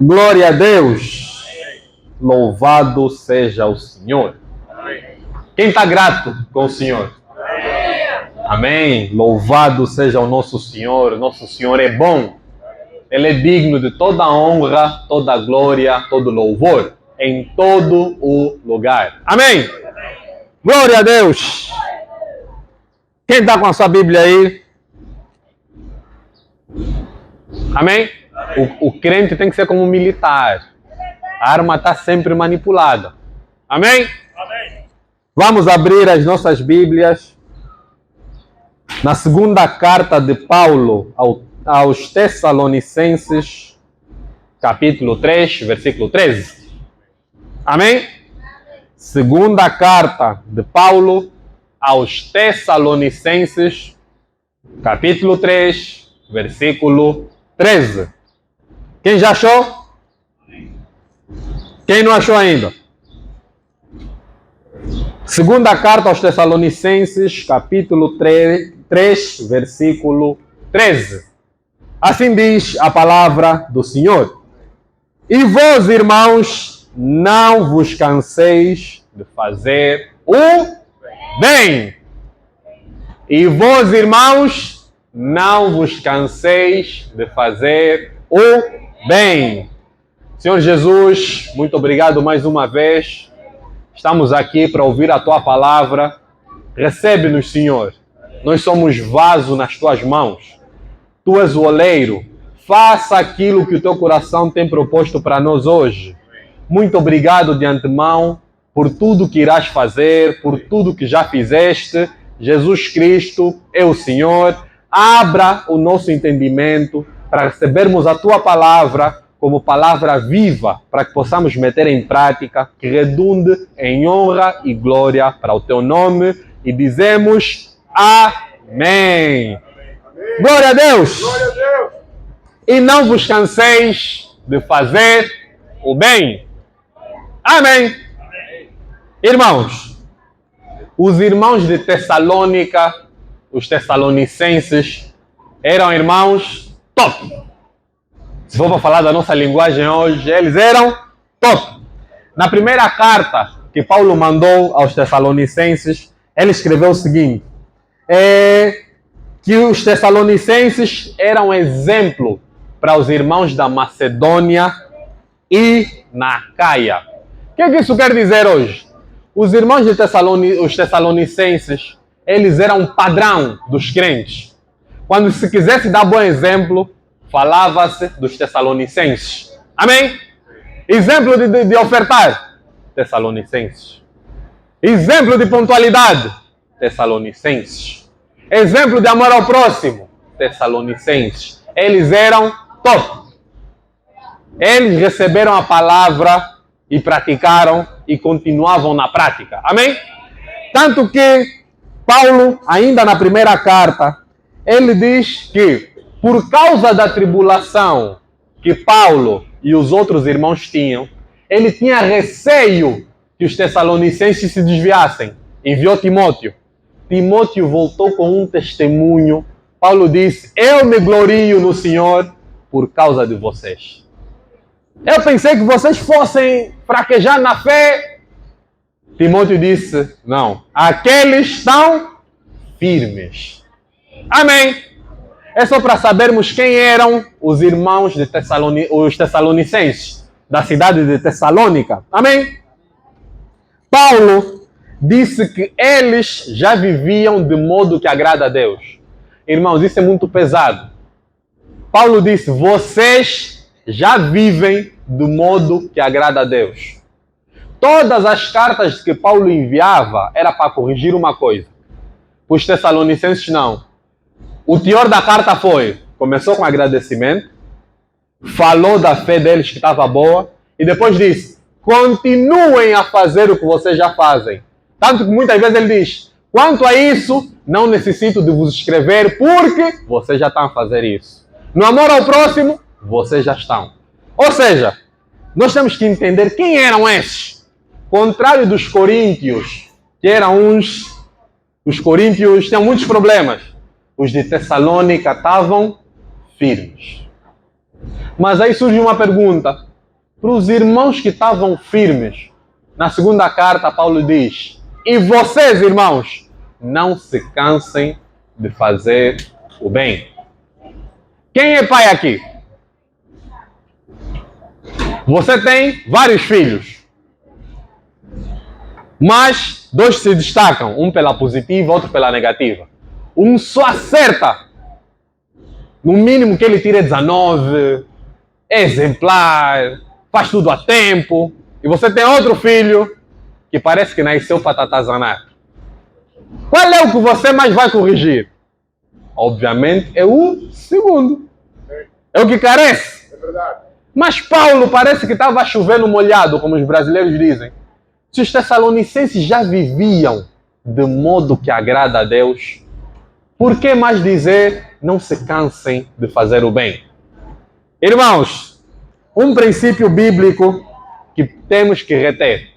Glória a Deus. Louvado seja o Senhor. Quem está grato com o Senhor? Amém. Louvado seja o nosso Senhor. Nosso Senhor é bom. Ele é digno de toda honra, toda glória, todo louvor, em todo o lugar. Amém. Glória a Deus. Quem está com a sua Bíblia aí? Amém? O crente tem que ser como um militar. A arma está sempre manipulada. Amém? Amém? Vamos abrir as nossas Bíblias na segunda carta de Paulo aos Tessalonicenses, capítulo 3, versículo 13. Amém? Segunda carta de Paulo aos Tessalonicenses, capítulo 3, versículo 13. Quem já achou? Quem não achou ainda? Segunda carta aos Tessalonicenses, capítulo 3, versículo 13. Assim diz a palavra do Senhor. E vós, irmãos, não vos canseis de fazer o bem. E vós, irmãos, não vos canseis de fazer o bem. Senhor Jesus, muito obrigado mais uma vez. Estamos aqui para ouvir a Tua palavra. Recebe-nos, Senhor. Nós somos vaso nas Tuas mãos. Tu és o oleiro. Faça aquilo que o Teu coração tem proposto para nós hoje. Muito obrigado de antemão por tudo que irás fazer, por tudo que já fizeste. Jesus Cristo é o Senhor. Abra o nosso entendimento para recebermos a Tua palavra como palavra viva, para que possamos meter em prática, que redunde em honra e glória para o Teu nome. E dizemos amém. Glória a Deus. Glória a Deus. E não vos canseis de fazer o bem. Amém. Amém. Irmãos, os irmãos de Tessalônica, os tessalonicenses, eram irmãos top. Se for para falar da nossa linguagem hoje, eles eram top. Na primeira carta que Paulo mandou aos Tessalonicenses, ele escreveu o seguinte, que os Tessalonicenses eram exemplo para os irmãos da Macedônia e na Acaia. O que isso quer dizer hoje? Os irmãos de os Tessalonicenses, eles eram padrão dos crentes. Quando se quisesse dar bom exemplo, falava-se dos Tessalonicenses. Amém? Exemplo de ofertar? Tessalonicenses. Exemplo de pontualidade? Tessalonicenses. Exemplo de amor ao próximo? Tessalonicenses. Eles eram top. Eles receberam a palavra e praticaram e continuavam na prática. Amém? Tanto que Paulo, ainda na primeira carta, ele diz que por causa da tribulação que Paulo e os outros irmãos tinham, ele tinha receio que os tessalonicenses se desviassem. Enviou Timóteo. Timóteo voltou com um testemunho. Paulo disse, eu me glorio no Senhor por causa de vocês. Eu pensei que vocês fossem fraquejar na fé. Timóteo disse, não. Aqueles estão firmes. Amém. É só para sabermos quem eram os irmãos de os tessalonicenses, da cidade de Tessalônica. Amém? Paulo disse que eles já viviam de modo que agrada a Deus. Irmãos, isso é muito pesado. Paulo disse, vocês já vivem do modo que agrada a Deus. Todas as cartas que Paulo enviava era para corrigir uma coisa. Para os tessalonicenses, não. O teor da carta começou com agradecimento, falou da fé deles que estava boa, e depois disse, continuem a fazer o que vocês já fazem. Tanto que muitas vezes ele diz, quanto a isso, não necessito de vos escrever, porque vocês já estão a fazer isso. No amor ao próximo, vocês já estão. Ou seja, nós temos que entender quem eram esses. Contrário dos coríntios, que eram os coríntios tinham muitos problemas. Os de Tessalônica estavam firmes. Mas aí surge uma pergunta. Para os irmãos que estavam firmes, na segunda carta, Paulo diz: e vocês, irmãos, não se cansem de fazer o bem. Quem é pai aqui? Você tem vários filhos, mas dois se destacam, um pela positiva, outro pela negativa. Um só acerta. No mínimo que ele tira 19, é exemplar, faz tudo a tempo. E você tem outro filho que parece que nasceu para tatazanar. Qual é o que você mais vai corrigir? Obviamente é o segundo. É o que carece. É verdade. Mas Paulo parece que estava chovendo molhado, como os brasileiros dizem. Se os tessalonicenses já viviam de modo que agrada a Deus, por que mais dizer não se cansem de fazer o bem? Irmãos, um princípio bíblico que temos que reter.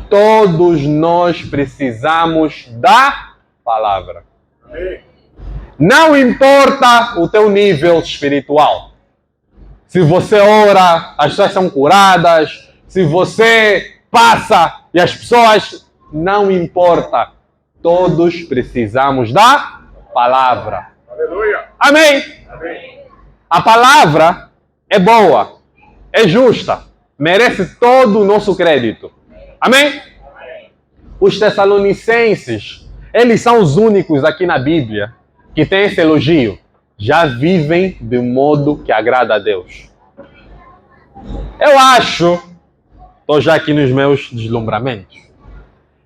Todos nós precisamos da palavra. Amém. Não importa o teu nível espiritual. Se você ora, as pessoas são curadas. Se você passa e as pessoas... Não importa. Todos precisamos da palavra. Aleluia. Amém? Amém. A palavra é boa, é justa, merece todo o nosso crédito. Amém? Os tessalonicenses, eles são os únicos aqui na Bíblia que têm esse elogio. Já vivem de modo que agrada a Deus. Eu acho, estou já aqui nos meus deslumbramentos,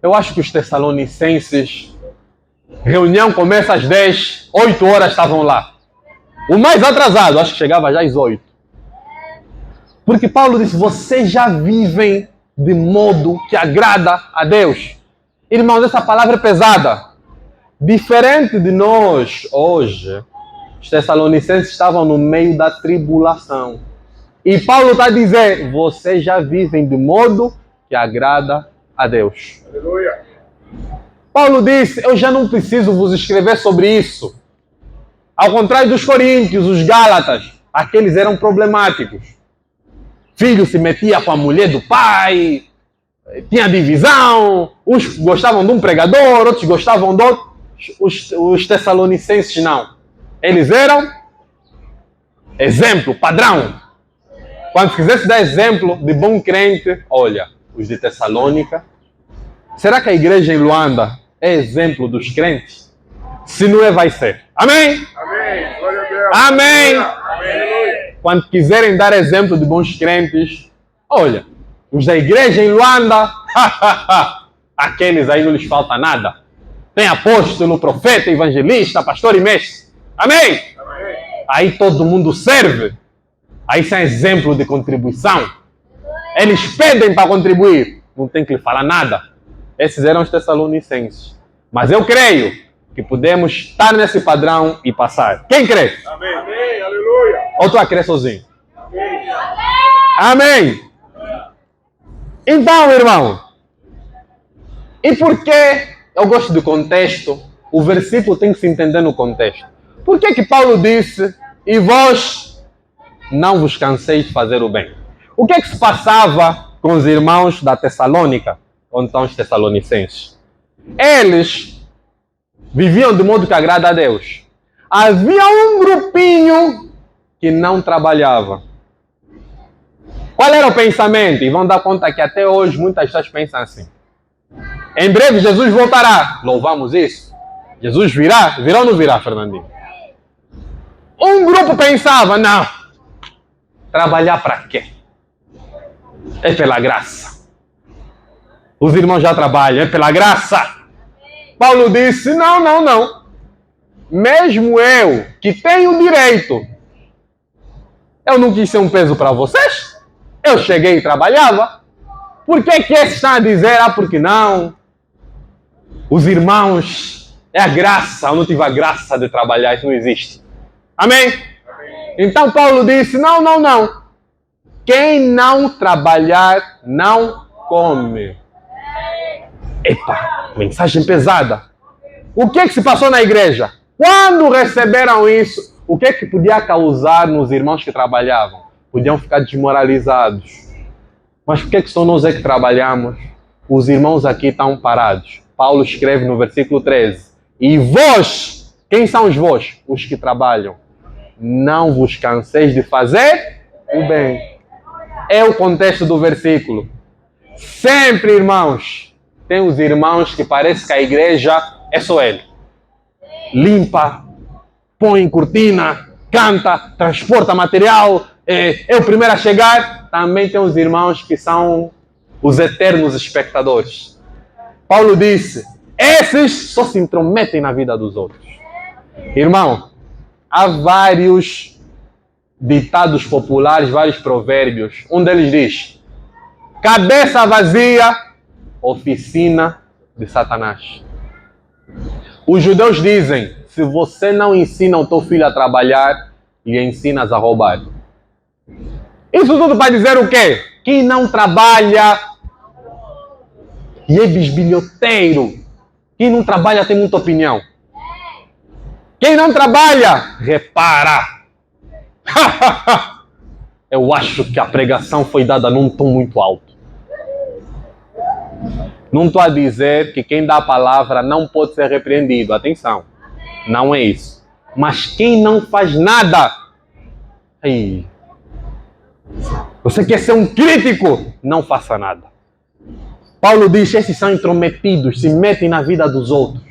eu acho que os tessalonicenses, reunião começa às 10, 8 horas estavam lá. O mais atrasado, acho que chegava já às 8. Porque Paulo disse, vocês já vivem de modo que agrada a Deus. Irmãos, essa palavra é pesada. Diferente de nós hoje, os tessalonicenses estavam no meio da tribulação. E Paulo está a dizer, vocês já vivem de modo que agrada a Deus. Aleluia. Paulo disse, eu já não preciso vos escrever sobre isso. Ao contrário dos coríntios, os gálatas, aqueles eram problemáticos. Filho se metia com a mulher do pai, tinha divisão, uns gostavam de um pregador, outros gostavam do outro. Os tessalonicenses não. Eles eram exemplo, padrão. Quando quisesse dar exemplo de bom crente, olha, os de Tessalônica. Será que a igreja em Luanda é exemplo dos crentes? Se não é, vai ser. Amém? Amém. Glória a Deus. Amém. Amém. Quando quiserem dar exemplo de bons crentes, olha, os da igreja em Luanda, aqueles aí não lhes falta nada. Tem apóstolo, profeta, evangelista, pastor e mestre. Amém? Amém. Aí todo mundo serve. Aí são exemplo de contribuição. Eles pedem para contribuir. Não tem que lhe falar nada. Esses eram os tessalonicenses. Mas eu creio que podemos estar nesse padrão e passar. Quem crê? Amém. Amém. Aleluia. Ou tu a crer sozinho? Amém. Amém. Então, irmão, e por que eu gosto do contexto? O versículo tem que se entender no contexto. Por que Paulo disse, e vós não vos canseis de fazer o bem? O que se passava com os irmãos da Tessalônica, onde estão os tessalonicenses? Eles viviam de modo que agrada a Deus. Havia um grupinho que não trabalhava. Qual era o pensamento? E vão dar conta que até hoje muitas pessoas pensam assim. Em breve Jesus voltará. Louvamos isso. Jesus virá? Virá ou não virá, Fernandinho? Um grupo pensava, não. Trabalhar para quê? É pela graça. Os irmãos já trabalham, é pela graça. Paulo disse, não. Mesmo eu, que tenho direito, eu não quis ser um peso para vocês. Eu cheguei e trabalhava. Por que esses estão a dizer, porque não? Os irmãos, é a graça. Eu não tive a graça de trabalhar, isso não existe. Amém? Amém. Então Paulo disse, não. Quem não trabalhar, não come. Epa, mensagem pesada. O que se passou na igreja? Quando receberam isso, o que é que podia causar nos irmãos que trabalhavam? Podiam ficar desmoralizados. Mas por que é que só nós é que trabalhamos? Os irmãos aqui estão parados. Paulo escreve no versículo 13. E vós, quem são os vós? Os que trabalham. Não vos canseis de fazer o bem. É o contexto do versículo. Sempre, irmãos, tem os irmãos que parece que a igreja é só ele. Limpa, põe cortina, canta, transporta material, é o primeiro a chegar. Também tem os irmãos que são os eternos espectadores. Paulo disse, esses só se intrometem na vida dos outros. Irmão, há vários ditados populares, vários provérbios. Um deles diz, cabeça vazia, oficina de Satanás. Os judeus dizem, se você não ensina o teu filho a trabalhar, lhe ensinas a roubar. Isso tudo para dizer o quê? Quem não trabalha e é bisbilhoteiro. Quem não trabalha tem muita opinião. Quem não trabalha, repara. Eu acho que a pregação foi dada num tom muito alto. Não estou a dizer que quem dá a palavra não pode ser repreendido. Atenção, não é isso. Mas quem não faz nada, aí, você quer ser um crítico? Não faça nada. Paulo diz, esses são intrometidos, se metem na vida dos outros.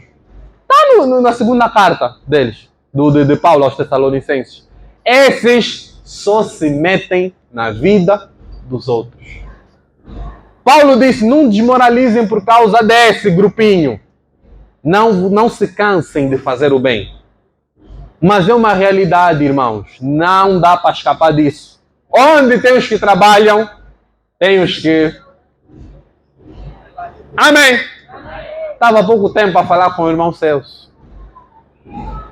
Está na segunda carta deles, de Paulo aos Tessalonicenses. Esses só se metem na vida dos outros. Paulo disse, não desmoralizem por causa desse grupinho. Não se cansem de fazer o bem. Mas é uma realidade, irmãos. Não dá para escapar disso. Onde tem os que trabalham, tem os que... Amém? Estava há pouco tempo a falar com o irmão Celso.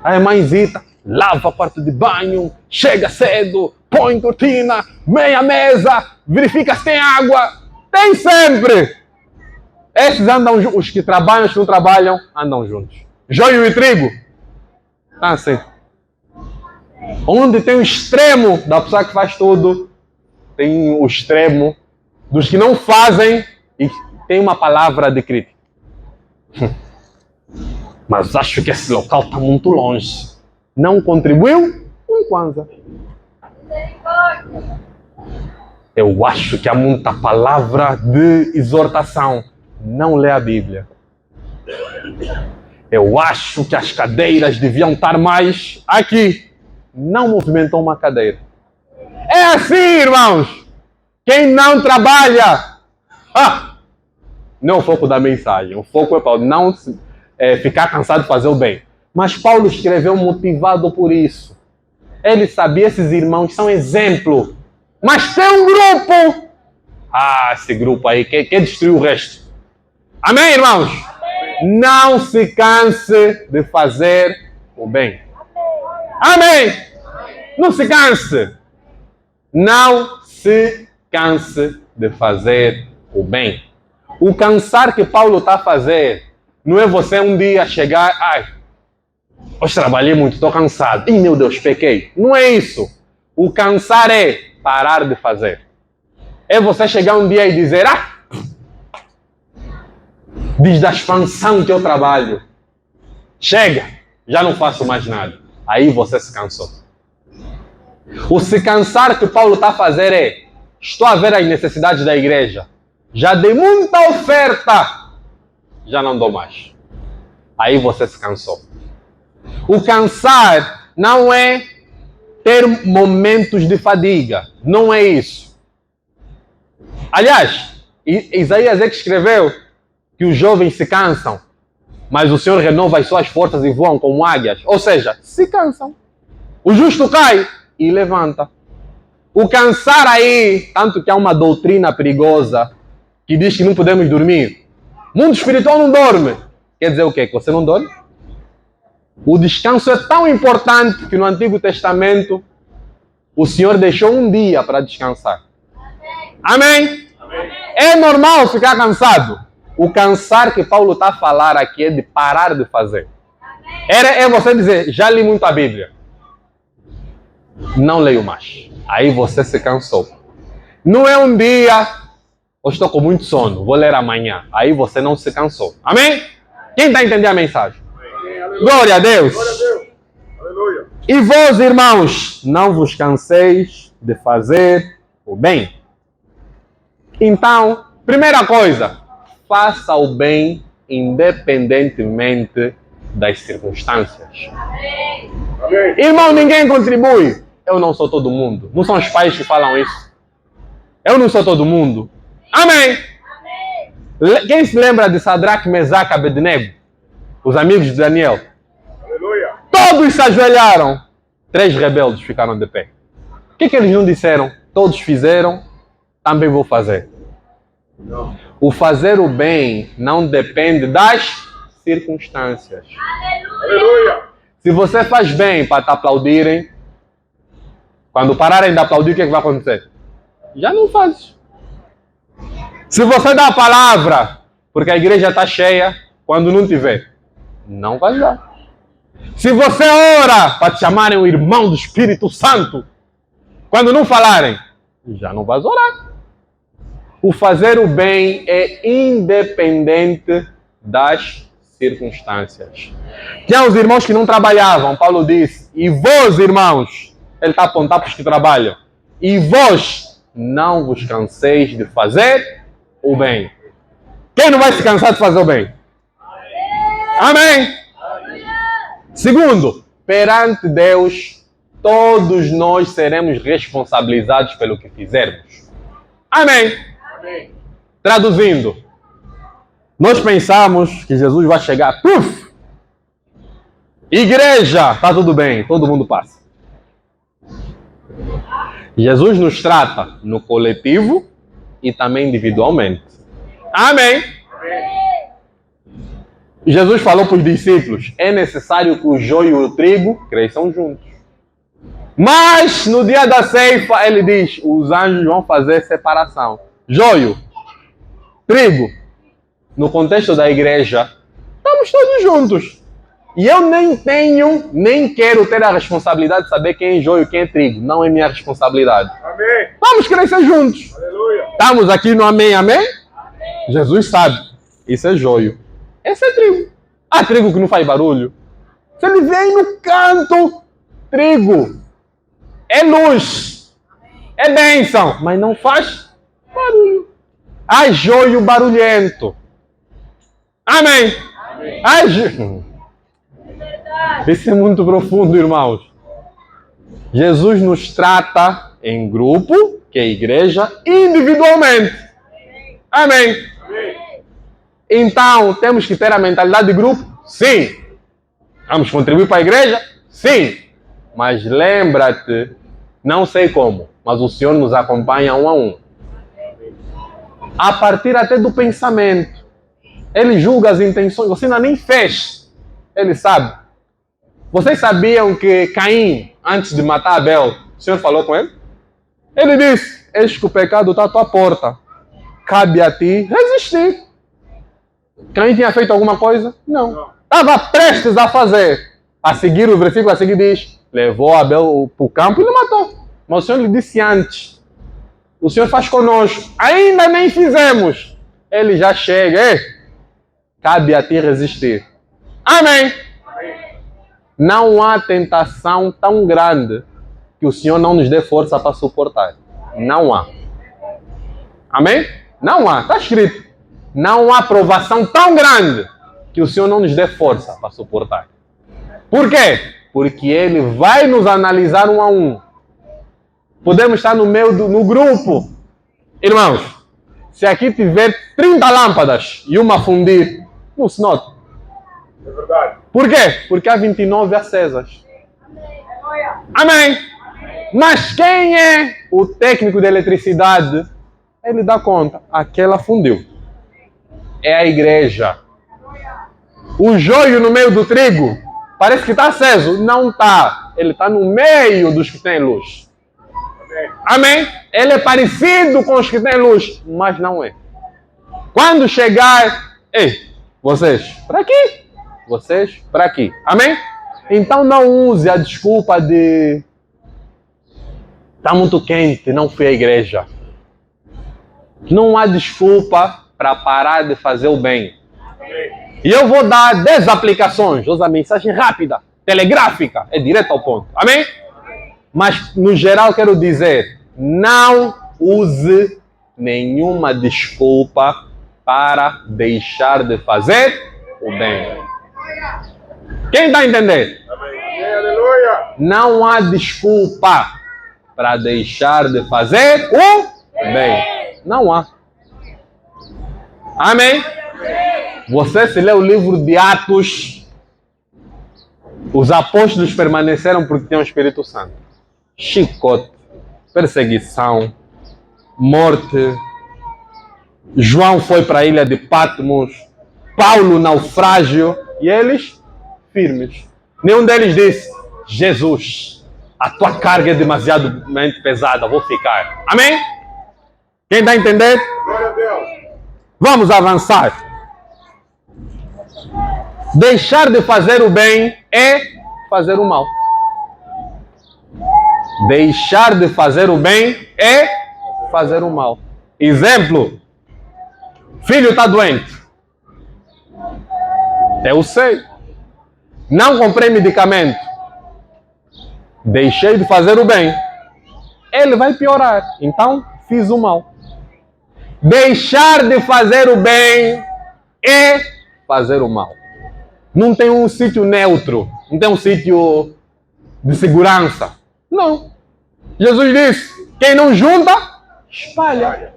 A irmãzita lava o quarto de banho, chega cedo, põe cortina, meia mesa, verifica se tem água. Tem sempre! Esses andam, os que trabalham, os que não trabalham, andam juntos. Joio e trigo. Tá assim. Onde tem o extremo da pessoa que faz tudo, tem o extremo dos que não fazem e tem uma palavra de crítica. Mas acho que esse local está muito longe. Não contribuiu? Um kwanza. Eu acho que há muita palavra de exortação. Não lê a Bíblia. Eu acho que as cadeiras deviam estar mais aqui. Não movimentou uma cadeira. É assim, irmãos. Quem não trabalha. Não é o foco da mensagem. O foco é para não ficar cansado de fazer o bem. Mas Paulo escreveu motivado por isso. Ele sabia que esses irmãos são exemplo. Mas tem um grupo. Esse grupo aí quer destruir o resto. Amém, irmãos? Amém. Não se canse de fazer o bem. Amém. Amém. Não se canse. Não se canse de fazer o bem. O cansar que Paulo está a fazer não é você um dia chegar, hoje trabalhei muito, estou cansado. Ih, meu Deus, pequei. Não é isso. O cansar é parar de fazer. É você chegar um dia e dizer, diz da expansão que eu trabalho. Chega, já não faço mais nada. Aí você se cansou. O se cansar que Paulo está a fazer é, estou a ver as necessidades da igreja. Já dei muita oferta. Já não dou mais. Aí você se cansou. O cansar não é ter momentos de fadiga. Não é isso. Aliás, Isaías é que escreveu que os jovens se cansam, mas o Senhor renova as suas forças e voam como águias. Ou seja, se cansam. O justo cai e levanta. O cansar aí, tanto que há uma doutrina perigosa que diz que não podemos dormir. Mundo espiritual não dorme. Quer dizer o quê? Que você não dorme? O descanso é tão importante que no Antigo Testamento o Senhor deixou um dia para descansar. Amém? Amém? É normal ficar cansado. O cansar que Paulo está a falar aqui é de parar de fazer. É você dizer, já li muito a Bíblia. Não leio mais. Aí você se cansou. Não é um dia, eu estou com muito sono, vou ler amanhã. Aí você não se cansou. Amém? Quem está entendendo a mensagem? Glória a Deus. Glória a Deus. Aleluia. E vós, irmãos, não vos canseis de fazer o bem. Então, primeira coisa, faça o bem independentemente das circunstâncias. Amém. Irmão, ninguém contribui. Eu não sou todo mundo. Não são os pais que falam isso. Eu não sou todo mundo. Amém. Quem se lembra de Sadraque, Mesaque e Abednego? Os amigos de Daniel. Aleluia. Todos se ajoelharam. 3 rebeldes ficaram de pé. O que eles não disseram? Todos fizeram, também vou fazer. Não. O fazer o bem não depende das circunstâncias. Aleluia. Se você faz bem para te aplaudirem, quando pararem de aplaudir, o que vai acontecer? Já não fazes. Se você dá a palavra, porque a igreja está cheia, quando não tiver, não vai dar. Se você ora para te chamarem o irmão do Espírito Santo, quando não falarem, já não vais orar. O fazer o bem é independente das circunstâncias. Tinha os irmãos que não trabalhavam, Paulo disse, e vós, irmãos, ele está a apontar para os que trabalham, e vós não vos canseis de fazer o bem. Quem não vai se cansar de fazer o bem? Amém? Segundo, perante Deus, todos nós seremos responsabilizados pelo que fizermos. Amém? Amém. Traduzindo, nós pensamos que Jesus vai chegar, puf! Igreja, tá tudo bem, todo mundo passa. Jesus nos trata no coletivo e também individualmente. Amém? Amém. Jesus falou para os discípulos, é necessário que o joio e o trigo cresçam juntos. Mas no dia da ceifa, ele diz, os anjos vão fazer separação. Joio, trigo, no contexto da igreja, estamos todos juntos. E eu nem quero ter a responsabilidade de saber quem é joio e quem é trigo. Não é minha responsabilidade. Amém. Vamos crescer juntos. Aleluia. Estamos aqui no amém, amém? Jesus sabe. Isso é joio. Esse é trigo. Ah, trigo que não faz barulho. Se ele vem no canto, trigo. É luz. É bênção. Mas não faz barulho. Ah, joio barulhento. Amém. Amém. Ah, isso é muito profundo, irmãos. Jesus nos trata em grupo, que é a igreja, individualmente. Amém. Amém. Então, temos que ter a mentalidade de grupo? Sim. Vamos contribuir para a igreja? Sim. Mas lembra-te, não sei como, mas o Senhor nos acompanha um a um. A partir até do pensamento. Ele julga as intenções. Você ainda nem fez. Ele sabe. Vocês sabiam que Caim, antes de matar Abel, o Senhor falou com ele? Ele disse, eis que o pecado está à tua porta. Cabe a ti resistir. Caim tinha feito alguma coisa? Não. Estava prestes a fazer. A seguir, o versículo a seguir diz, levou Abel para o campo e lhe matou. Mas o Senhor lhe disse antes, o Senhor faz conosco. Ainda nem fizemos. Ele já chega. Ei, cabe a ti resistir. Amém. Não há tentação tão grande que o Senhor não nos dê força para suportar. Não há. Amém? Não há. Está escrito. Não há provação tão grande que o Senhor não nos dê força para suportar. Por quê? Porque Ele vai nos analisar um a um. Podemos estar no meio no grupo. Irmãos, se aqui tiver 30 lâmpadas e uma fundir, não se nota. É verdade. Por quê? Porque há 29 acesas. Amém. Mas quem é o técnico de eletricidade? Ele dá conta. Aquela fundiu. É a igreja. O joio no meio do trigo parece que está aceso. Não está. Ele está no meio dos que têm luz. Amém? Ele é parecido com os que têm luz, mas não é. Quando chegar, ei, vocês, para aqui. Vocês, para aqui. Amém? Então não use a desculpa de Está muito quente, não fui à igreja. Não há desculpa para parar de fazer o bem. E eu vou dar 10 aplicações. Usa mensagem rápida, telegráfica, é direto ao ponto. Amém? Mas, no geral, quero dizer, não use nenhuma desculpa para deixar de fazer o bem. Quem está a entender? Aleluia. Não há desculpa para deixar de fazer o bem. Não há. Amém? Você se lê o livro de Atos, os apóstolos permaneceram porque tinham o Espírito Santo. Chicote, perseguição, morte. João foi para a ilha de Patmos. Paulo, naufrágio. E eles, firmes. Nenhum deles disse, Jesus, a tua carga é demasiado pesada, vou ficar. Amém? Quem está a entender? Glória a Deus. Vamos avançar. Deixar de fazer o bem é fazer o mal. Deixar de fazer o bem é fazer o mal. Exemplo. Filho está doente. Eu sei. Não comprei medicamento. Deixei de fazer o bem. Ele vai piorar. Então, fiz o mal. Deixar de fazer o bem é fazer o mal. Não tem um sítio neutro. Não tem um sítio de segurança. Não. Jesus disse, quem não junta, espalha.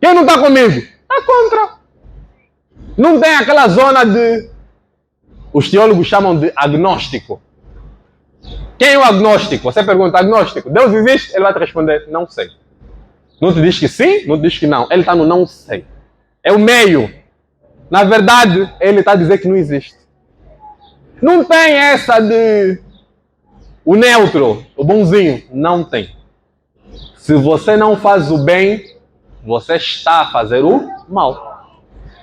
Quem não está comigo, está contra. Não tem aquela zona de... Os teólogos chamam de agnóstico. Quem é o agnóstico? Você pergunta, agnóstico, Deus existe? Ele vai te responder, não sei. Não te diz que sim, não te diz que não. Ele está no não sei. É o meio. Na verdade, ele está a dizer que não existe. Não tem essa de... O neutro, o bonzinho. Não tem. Se você não faz o bem, você está a fazer o mal.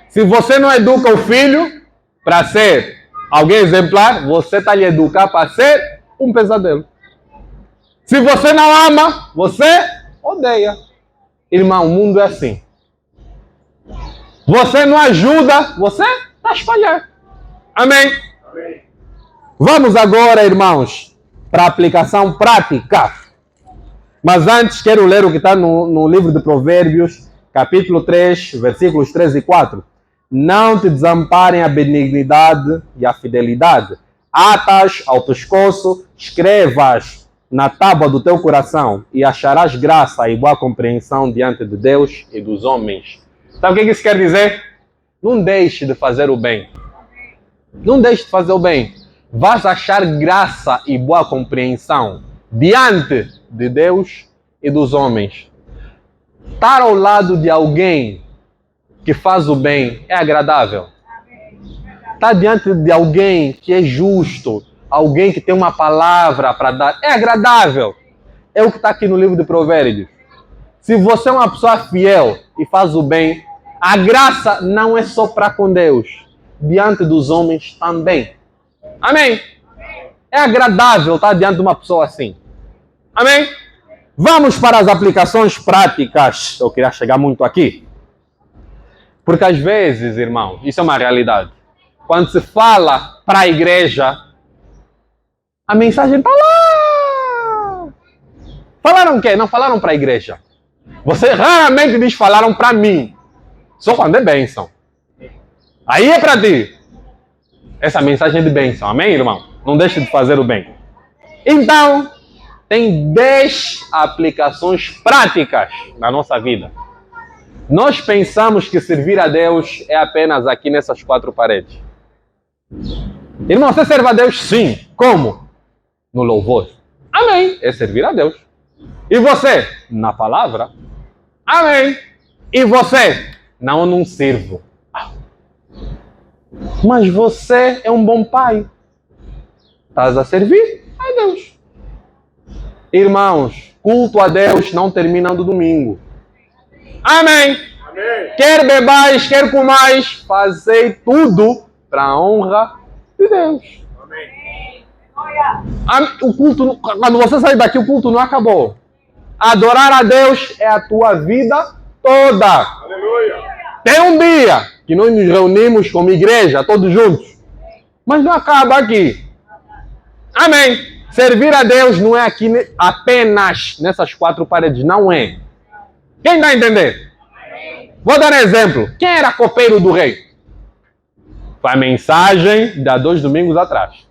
Se você não educa o filho para ser alguém exemplar, você está a lhe educar para ser um pesadelo. Se você não ama, você odeia. Irmão, o mundo é assim. Você não ajuda, você está a espalhar. Amém? Amém. Vamos agora, irmãos, para a aplicação prática. Mas antes, quero ler o que está no livro de Provérbios, capítulo 3, versículos 3 e 4. Não te desamparem a benignidade e a fidelidade. Atas ao pescoço, escrevas na tábua do teu coração e acharás graça e boa compreensão diante de Deus e dos homens. Sabe o que isso quer dizer? Não deixe de fazer o bem. Não deixe de fazer o bem. Vais achar graça e boa compreensão diante de Deus e dos homens. Estar ao lado de alguém que faz o bem é agradável. Estar diante de alguém que é justo, alguém que tem uma palavra para dar, é agradável. É o que está aqui no livro de Provérbios. Se você é uma pessoa fiel e faz o bem, a graça não é só para com Deus, diante dos homens também. Amém? É agradável estar diante de uma pessoa assim. Amém? Vamos para as aplicações práticas. Eu queria chegar muito aqui. Porque às vezes, irmão, isso é uma realidade. Quando se fala para a igreja, a mensagem está lá. Falaram o quê? Não falaram para a igreja. Você raramente diz falaram para mim. Só quando é bênção. Aí é para ti. Essa mensagem é de bênção. Amém, irmão? Não deixe de fazer o bem. Então, tem 10 aplicações práticas na nossa vida. Nós pensamos que servir a Deus é apenas aqui nessas 4 paredes. Irmão, você serve a Deus? Sim. Como? No louvor. Amém. É servir a Deus. E você? Na palavra. Amém. E você? Não, eu não sirvo. Mas você é um bom pai. Estás a servir a Deus. Irmãos, culto a Deus não termina no domingo. Amém. Amém. Quer bebais, quer comais, fazei tudo para a honra de Deus. Amém. O culto, quando você sair daqui, o culto não acabou. Adorar a Deus é a tua vida toda. Aleluia. Tem um dia que nós nos reunimos como igreja, todos juntos. Mas não acaba aqui. Amém. Servir a Deus não é aqui apenas nessas 4 paredes, não é. Quem dá a entender? Vou dar um exemplo. Quem era copeiro do rei? Foi a mensagem de há 2 domingos atrás.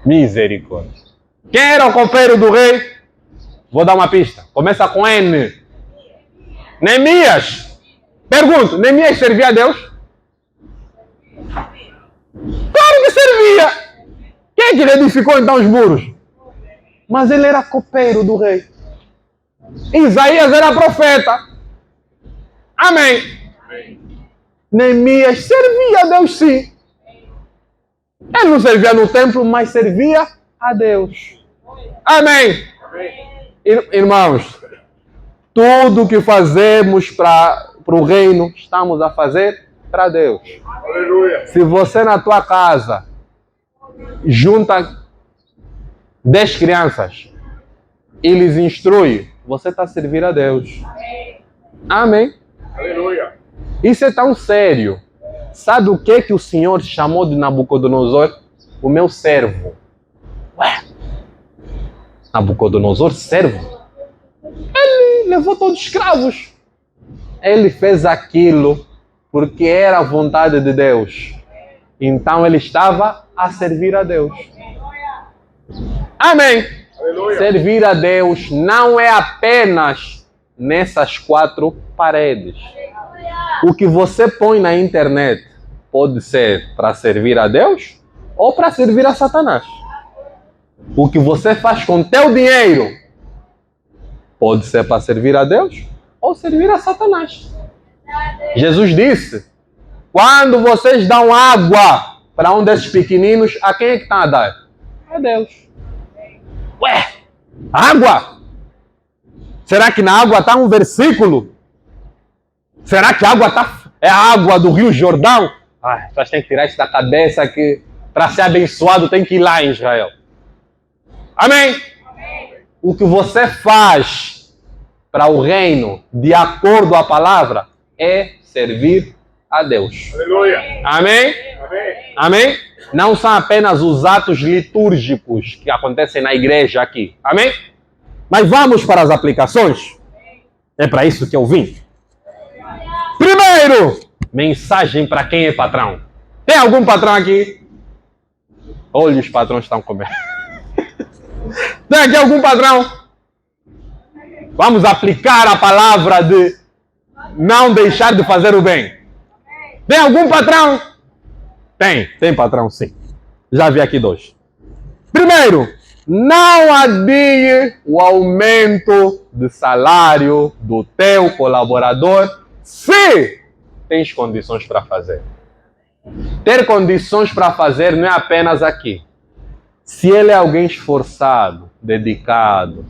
Misericórdia. Quem era o copeiro do rei? Vou dar uma pista. Começa com N. Neemias. Pergunto, Neemias servia a Deus? Claro que servia. Quem é que lhe edificou então os muros? Mas ele era copeiro do rei. Isaías era profeta. Amém. Neemias servia a Deus, sim. Ele não servia no templo, mas servia a Deus. Amém. Irmãos, tudo que fazemos para o reino, estamos a fazer para Deus. Aleluia. Se você na tua casa junta 10 crianças e lhes instrui, você está a servir a Deus. Amém. Aleluia. Isso é tão sério. Sabe o que o Senhor chamou de Nabucodonosor? O meu servo. Ué? Nabucodonosor, servo? Ele levou todos os escravos. Ele fez aquilo porque era a vontade de Deus. Então ele estava a servir a Deus. Amém. Aleluia. Servir a Deus não é apenas nessas 4 paredes. O que você põe na internet pode ser para servir a Deus ou para servir a Satanás. O que você faz com teu dinheiro pode ser para servir a Deus ou servir a Satanás. Jesus disse, quando vocês dão água para um desses pequeninos, a quem é que está a dar? A Deus. Ué, água? Será que na água está um versículo? Será que a água é a água do Rio Jordão? Vocês têm que tirar isso da cabeça que para ser abençoado tem que ir lá em Israel. Amém? O que você faz para o reino, de acordo com a palavra, é servir a Deus. Aleluia. Amém? Amém. Amém? Não são apenas os atos litúrgicos que acontecem na igreja aqui. Amém? Mas vamos para as aplicações? É para isso que eu vim. Primeiro, mensagem para quem é patrão. Tem algum patrão aqui? Olha, os patrões estão comendo. Tem aqui algum patrão? Vamos aplicar a palavra de não deixar de fazer o bem. Tem algum patrão? Tem patrão, sim. Já vi aqui 2. Primeiro, não adie o aumento de salário do teu colaborador se tens condições para fazer. Ter condições para fazer não é apenas aqui. Se ele é alguém esforçado, dedicado,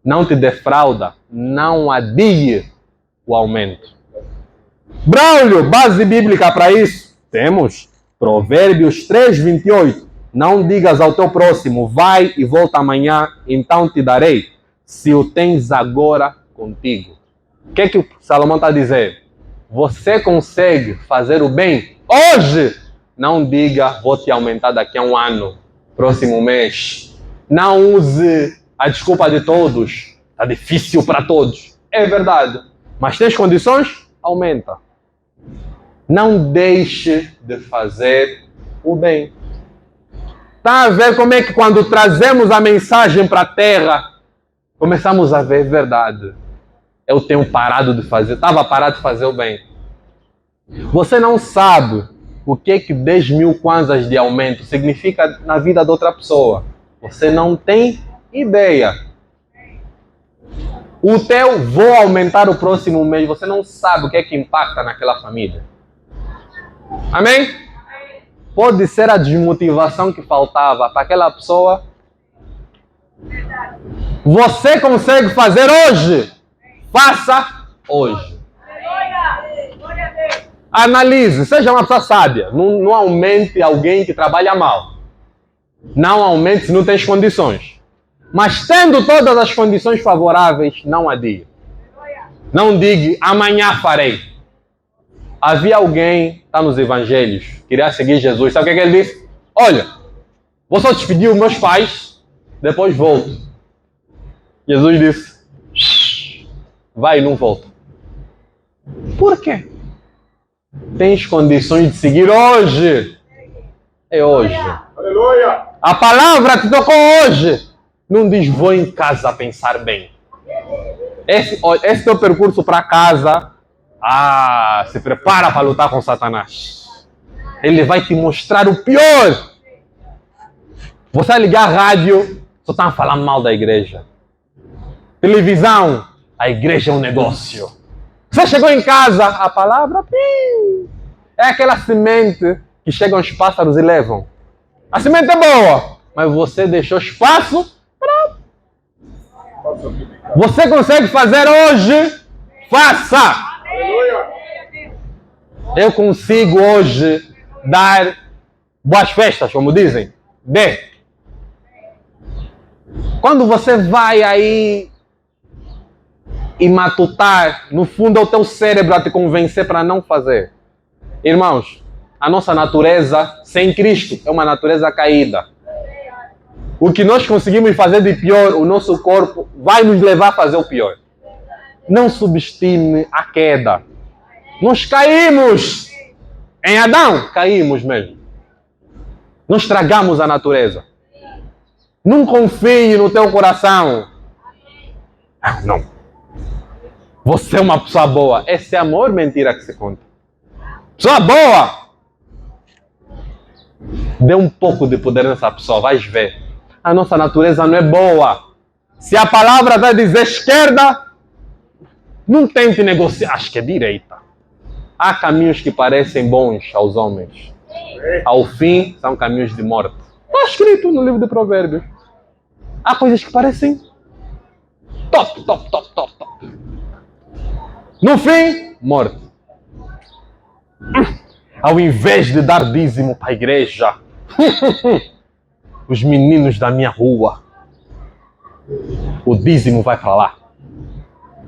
não te defrauda, não adie o aumento. Braulio, base bíblica para isso? Temos. Provérbios 3:28. Não digas ao teu próximo, vai e volta amanhã, então te darei, se o tens agora contigo. O que o Salomão está a dizer? Você consegue fazer o bem hoje? Não diga, vou te aumentar daqui a um ano, próximo mês. Não use a desculpa de todos. Está difícil para todos. É verdade. Mas tens condições? Aumenta. Não deixe de fazer o bem. Está a ver como é que quando trazemos a mensagem para a terra, começamos a ver verdade. Eu tenho parado de fazer, estava parado de fazer o bem. Você não sabe o que 10 mil kwanzas de aumento significa na vida de outra pessoa. Você não tem ideia. O teu vou aumentar o próximo mês, você não sabe o que impacta naquela família. Amém? Pode ser a desmotivação que faltava para aquela pessoa. Você consegue fazer hoje? Faça hoje. Analise, seja uma pessoa sábia. Não aumente alguém que trabalha mal. Não aumente se não tens condições. Mas tendo todas as condições favoráveis, não adie. Não diga, amanhã farei. Havia alguém, está nos evangelhos, queria seguir Jesus. Sabe o que ele disse? Olha, vou só despedir os meus pais, depois volto. Jesus disse, vai e não volta. Por quê? Tens condições de seguir hoje. É hoje. Aleluia. A palavra te tocou hoje. Não diz, vou em casa pensar bem. Esse teu percurso para casa, se prepara para lutar com Satanás. Ele vai te mostrar o pior. Você vai ligar a rádio, só está a falar mal da igreja. Televisão, a igreja é um negócio. Você chegou em casa, a palavra, é aquela semente que chegam os pássaros e levam. A semente é boa, mas você deixou espaço para... Você consegue fazer hoje? Faça! Aleluia. Eu consigo hoje dar boas festas, como dizem. Dê. Quando você vai aí e matutar, no fundo é o teu cérebro a te convencer para não fazer. Irmãos, a nossa natureza sem Cristo é uma natureza caída. O que nós conseguimos fazer de pior, o nosso corpo vai nos levar a fazer o pior. Não subestime a queda. Nós caímos. Em Adão, caímos mesmo. Nós estragamos a natureza. Não confie no teu coração. Não. Você é uma pessoa boa. Esse é amor, mentira que se conta. Pessoa boa. Dê um pouco de poder nessa pessoa, vais ver. A nossa natureza não é boa. Se a palavra vai dizer esquerda, não tente negociar. Acho que é direita. Há caminhos que parecem bons aos homens. Ao fim, são caminhos de morte. Está escrito no livro de Provérbios. Há coisas que parecem top. No fim, morte. Ao invés de dar dízimo para a igreja, os meninos da minha rua, o dízimo vai para lá.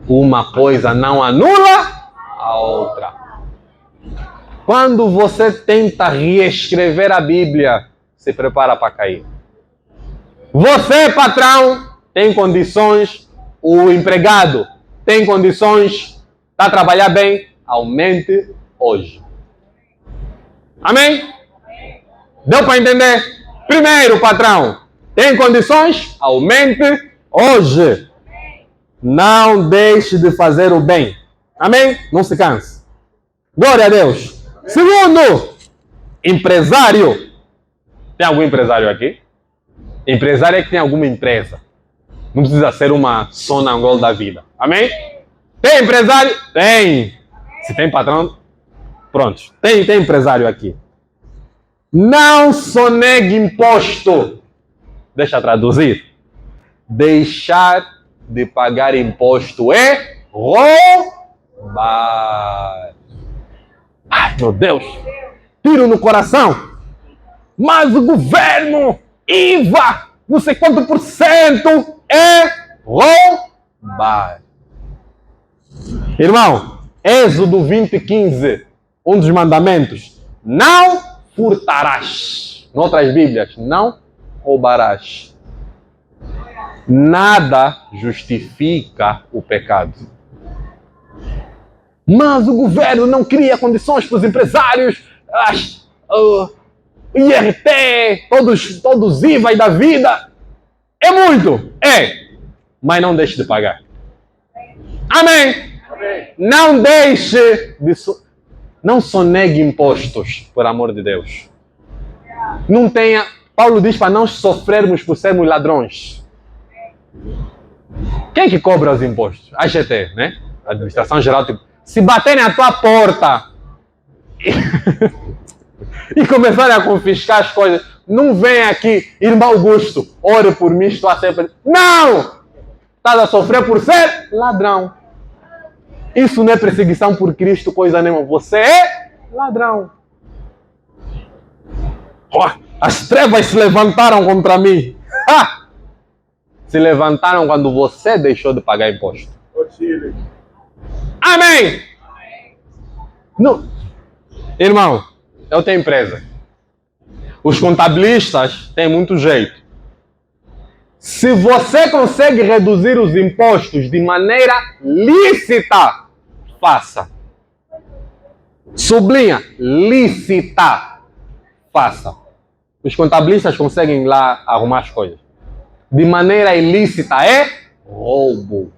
Uma coisa não anula a outra. Quando você tenta reescrever a Bíblia, se prepara para cair. Você, patrão, tem condições, o empregado tem condições, está a trabalhar bem, aumente hoje. Amém? Deu para entender? Primeiro, patrão, tem condições? Aumente hoje. Não deixe de fazer o bem. Amém? Não se canse. Glória a Deus. Segundo, empresário. Tem algum empresário aqui? Empresário é que tem alguma empresa. Não precisa ser uma Sonangol da vida. Amém? Tem empresário? Tem. Se tem patrão, pronto. Tem empresário aqui. Não sonegue imposto. Deixa eu traduzir. Deixar de pagar imposto é roubar. Ai, meu Deus. Tiro no coração. Mas o governo, IVA, não sei quanto por cento, é roubar. Irmão, Êxodo 20:15, um dos mandamentos. Não furtarás. Em outras Bíblias, não roubarás. Nada justifica o pecado. Mas o governo não cria condições para os empresários, IRT, todos IVA da vida. É muito, é. Mas não deixe de pagar. Amém? Amém. Não deixe de... Não sonegue impostos, por amor de Deus. Não tenha... Paulo diz para não sofrermos por sermos ladrões. Quem que cobra os impostos? A AGT, né? A Administração Geral. Se baterem à tua porta e começarem a confiscar as coisas, não vem aqui, irmão Augusto, ore por mim, estou a ser... Não! Estás a sofrer por ser ladrão. Isso não é perseguição por Cristo, coisa nenhuma. Você é ladrão. As trevas se levantaram contra mim. se levantaram quando você deixou de pagar imposto. O Chile. Amém! Não. Irmão, eu tenho empresa. Os contabilistas têm muito jeito. Se você consegue reduzir os impostos de maneira lícita, faça. Sublinha, lícita, faça. Os contabilistas conseguem lá arrumar as coisas. De maneira ilícita é roubo.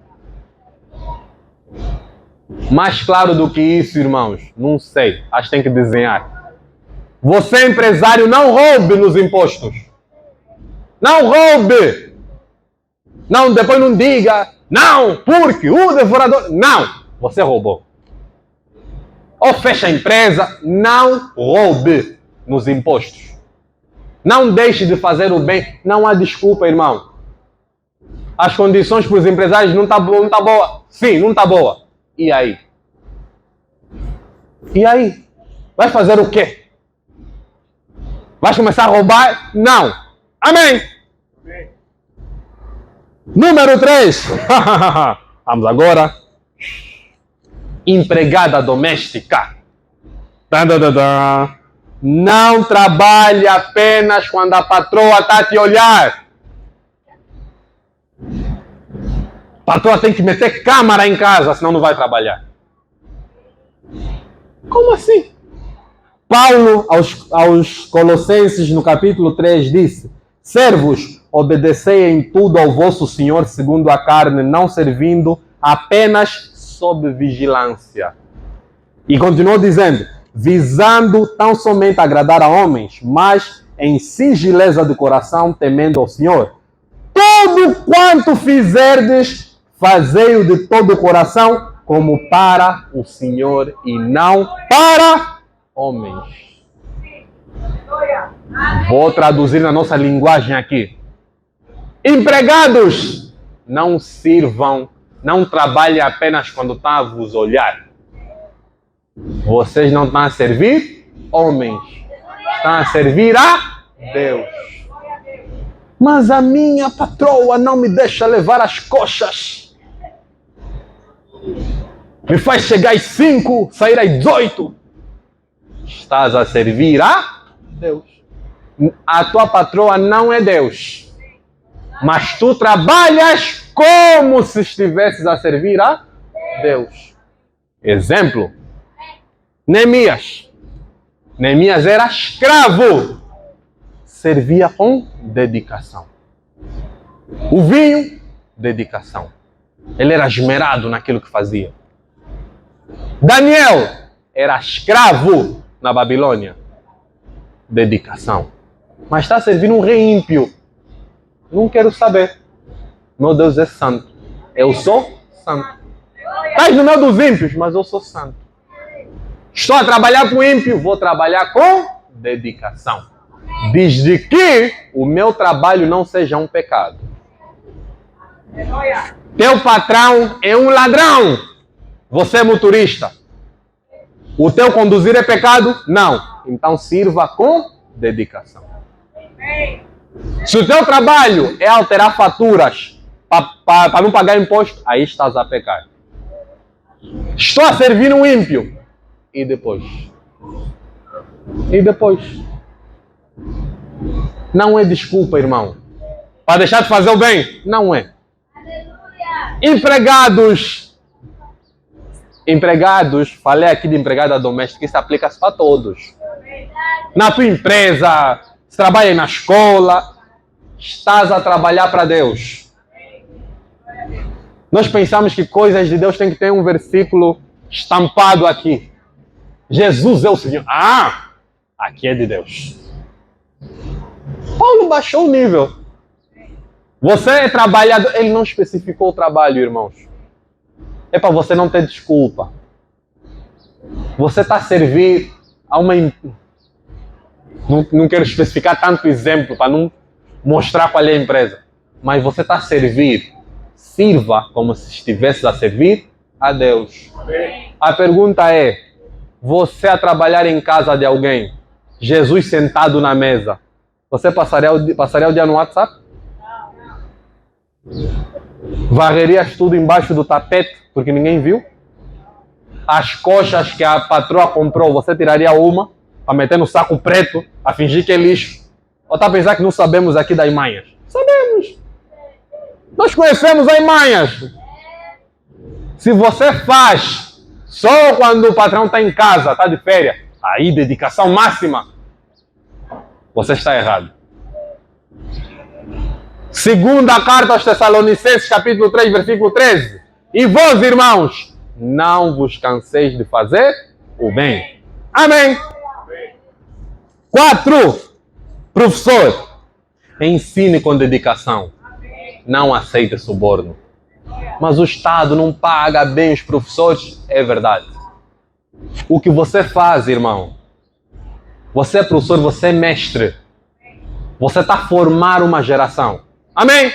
Mais claro do que isso, irmãos, não sei. Acho que tem que desenhar. Você, empresário, não roube nos impostos. Não roube. Não, depois não diga. Não, porque o devorador... Não, você roubou. Ou fecha a empresa, não roube nos impostos. Não deixe de fazer o bem. Não há desculpa, irmão. As condições para os empresários não tá boa. Sim, não tá boa. E aí? E aí? Vai fazer o quê? Vai começar a roubar? Não. Amém. Amém. Número 3. Vamos agora. Empregada doméstica. Não trabalhe apenas quando a patroa está a te olhar. A patroa tem que meter câmara em casa, senão não vai trabalhar. Como assim? Paulo, aos Colossenses, no capítulo 3, disse: servos, obedecei em tudo ao vosso Senhor segundo a carne, não servindo apenas sob vigilância. E continuou dizendo: visando tão somente agradar a homens, mas em singeleza de coração, temendo ao Senhor. Tudo quanto fizerdes, fazei-o de todo o coração, como para o Senhor e não para homens. Vou traduzir na nossa linguagem aqui. Empregados, não sirvam, não trabalhem apenas quando estão a vos olhar. Vocês não estão a servir homens, estão a servir a Deus. Mas a minha patroa não me deixa levar as coxas. Me faz chegar às 5, sair às 18. Estás a servir a Deus. A tua patroa não é Deus. Mas tu trabalhas como se estivesses a servir a Deus. Exemplo. Neemias. Neemias era escravo. Servia com dedicação. O vinho, dedicação. Ele era esmerado naquilo que fazia. Daniel era escravo na Babilônia. Dedicação. Mas está servindo um rei ímpio. Não quero saber. Meu Deus é santo. Eu sou santo. Estás no meio dos ímpios, mas eu sou santo. Estou a trabalhar com o ímpio, vou trabalhar com dedicação. Desde que o meu trabalho não seja um pecado. Teu patrão é um ladrão. Você é motorista. O teu conduzir é pecado? Não. Então sirva com dedicação. Se o teu trabalho é alterar faturas para não pagar imposto, aí estás a pecar. Estou a servir um ímpio. E depois? E depois? Não é desculpa, irmão. Para deixar de fazer o bem? Não é. Empregados. Empregados, falei aqui de empregada doméstica, isso aplica-se para todos. Na tua empresa, se trabalha na escola, estás a trabalhar para Deus. Nós pensamos que coisas de Deus tem que ter um versículo estampado aqui. Jesus é o Senhor. Ah, aqui é de Deus. Paulo baixou o nível. Você é trabalhador. Ele não especificou o trabalho, irmãos. É para você não ter desculpa. Você está a servir a uma... Não quero especificar tanto exemplo para não mostrar qual é a empresa. Mas você está a servir. Sirva como se estivesse a servir a Deus. A pergunta é: você a trabalhar em casa de alguém, Jesus sentado na mesa, você passaria o dia no WhatsApp? Varrerias tudo embaixo do tapete, porque ninguém viu? As coxas que a patroa comprou, você tiraria uma para meter no saco preto, a fingir que é lixo? Ou está a pensar que não sabemos aqui das manhas? Sabemos. Nós conhecemos as manhas. Se você faz só quando o patrão está em casa, está de férias, aí dedicação máxima, você está errado. Segunda carta aos Tessalonicenses, capítulo 3, versículo 13. E vós, irmãos, não vos canseis de fazer o bem. Amém. 4. Professor, ensine com dedicação. Não aceite suborno. Mas o Estado não paga bem os professores? É verdade. O que você faz, irmão? Você é professor, você é mestre. Você está a formar uma geração. Amém?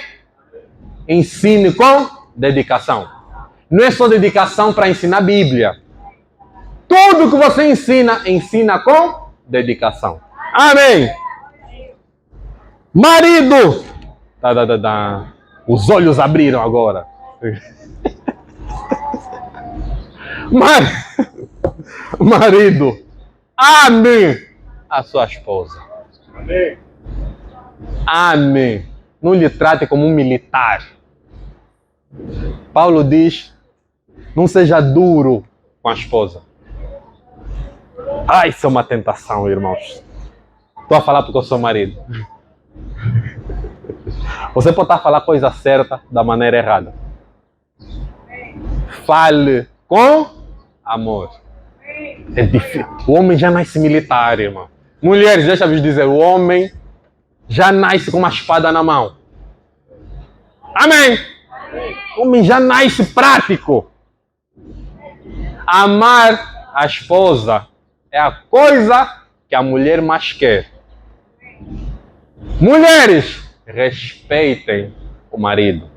Ensine com dedicação. Não é só dedicação para ensinar a Bíblia. Tudo que você ensina, ensina com dedicação. Amém? Marido! Os olhos abriram agora. Marido, ame a sua esposa. Amém. Ame. Não lhe trate como um militar. Paulo diz, não seja duro com a esposa. Ai, isso é uma tentação, irmãos. Estou a falar porque eu sou marido. Você pode estar a falar a coisa certa da maneira errada. Fale com amor. É difícil. O homem já nasce militar, irmão. Mulheres, deixa eu dizer, o homem já nasce com uma espada na mão. Amém? O homem já nasce prático. Amar a esposa é a coisa que a mulher mais quer. Mulheres, respeitem o marido.